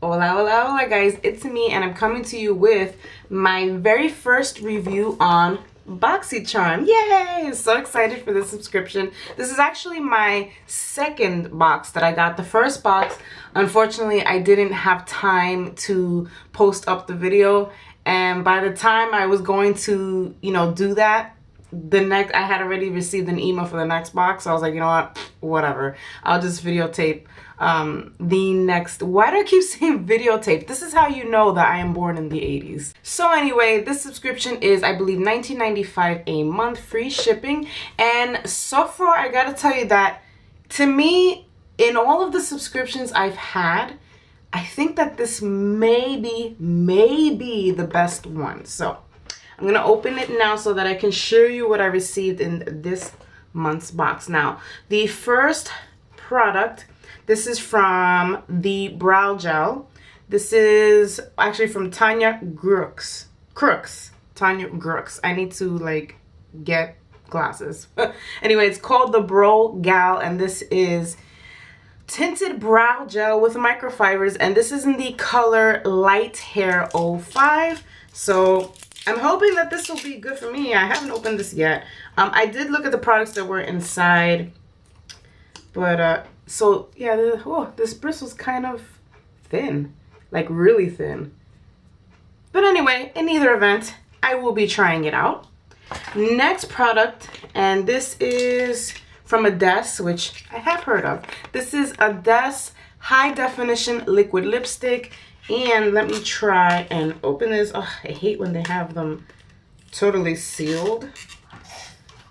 Hola, hola, hola guys, it's me and I'm coming to you with my very first review on Boxycharm. Yay! So excited for this subscription. This is actually my second box that I got. The first box, unfortunately, I didn't have time to post up the video, and by the time I was going to, do that, I had already received an email for the next box, so I was like, you know what, whatever, I'll just videotape the next. Why do I keep saying videotape? This is how you know that I am born in the 80s. So anyway, this subscription is, I believe, $19.95 a month, free shipping. And so far, I gotta tell you that, to me, in all of the subscriptions I've had, I think that this may be the best one. So I'm gonna open it now so that I can show you what I received in this month's box. Now, the first product, this is from the brow gel. This is actually from Tanya Crooks. Tanya Crooks. I need to get glasses. Anyway, it's called the Brow Gal, and this is tinted brow gel with microfibers, and this is in the color Light Hair 05. So I'm hoping that this will be good for me. I haven't opened this yet. I did look at the products that were inside, but so yeah, this bristle's kind of thin, like really thin. But anyway, in either event, I will be trying it out. Next product, and this is from Ades, which I have heard of. This is Ades High Definition Liquid Lipstick. And let me try and open this. Oh, I hate when they have them totally sealed.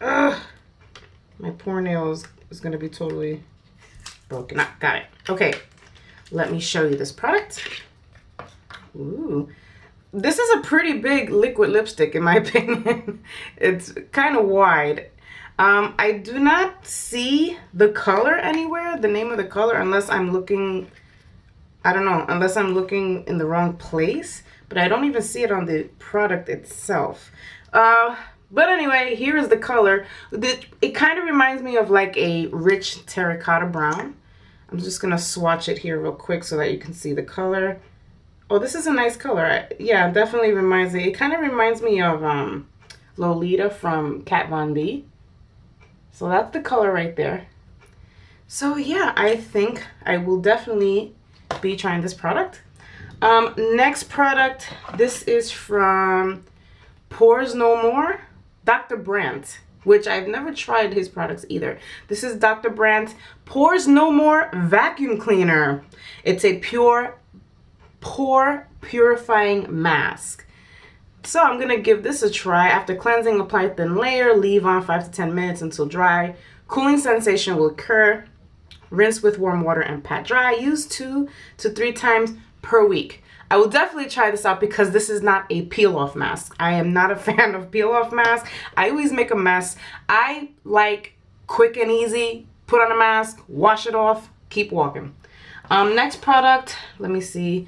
Ugh. My poor nails is going to be totally broken. Ah, got it. Okay, let me show you this product. Ooh. This is a pretty big liquid lipstick in my opinion. It's kind of wide. I do not see the color anywhere, the name of the color, unless I'm looking... I don't know, unless I'm looking in the wrong place, but I don't even see it on the product itself. But anyway, here is the color. It kind of reminds me of like a rich terracotta brown. I'm just gonna swatch it here real quick so that you can see the color. Oh, this is a nice color. Yeah, definitely reminds me. It kind of reminds me of Lolita from Kat Von D. So that's the color right there. So yeah, I think I will definitely be trying this product. Next product, this is from Pores No More, Dr. Brandt, which I've never tried his products either. This is Dr. Brandt Pores No More Vacuum Cleaner. It's a pure pore purifying mask. So I'm gonna give this a try. After cleansing, apply thin layer, leave on 5 to 10 minutes until dry. Cooling sensation will occur. Rinse with warm water and pat dry. Use 2 to 3 times per week. I will definitely try this out because this is not a peel-off mask. I am not a fan of peel-off masks. I always make a mess. I like quick and easy. Put on a mask, wash it off, keep walking. Next product, let me see.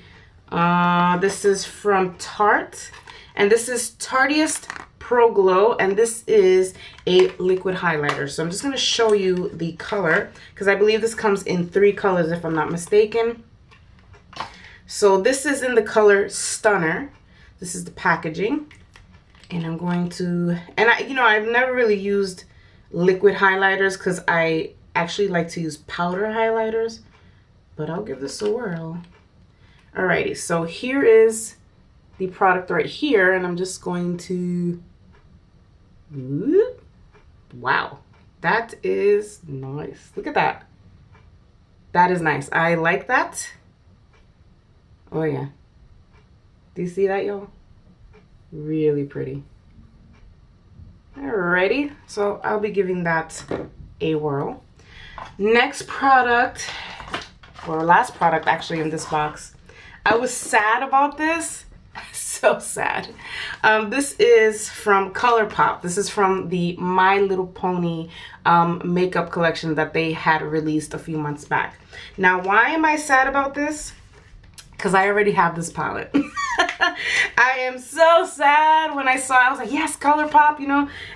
This is from Tarte, and this is Tarteist Pro Glow, and this is a liquid highlighter. So I'm just going to show you the color because I believe this comes in 3 colors if I'm not mistaken. So this is in the color Stunner. This is the packaging, and I'm going to, and I've never really used liquid highlighters because I actually like to use powder highlighters, but I'll give this a whirl. Alrighty, so here is the product right here, and I'm just going to, wow, that is nice. Look at that. That is nice. I like that. Oh yeah. Do you see that, y'all? Really pretty. Alrighty, so I'll be giving that a whirl. Next product, or last product actually in this box. I was sad about this. So sad. This is from ColourPop. This is from the My Little Pony makeup collection that they had released a few months back. Now, why am I sad about this? Because I already have this palette. I am so sad. When I saw it, I was like, yes, ColourPop,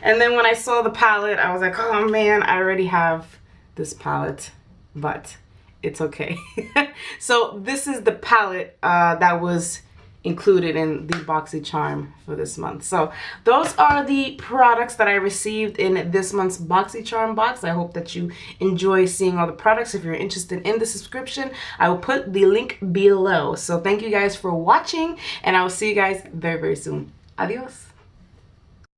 And then when I saw the palette, I was like, oh man, I already have this palette. But it's okay. So this is the palette that was included in the Boxycharm for this month. So those are the products that I received in this month's Boxycharm box. I hope that you enjoy seeing all the products. If you're interested in the subscription, I will put the link below. So thank you guys for watching, and I will see you guys very, very soon. Adios.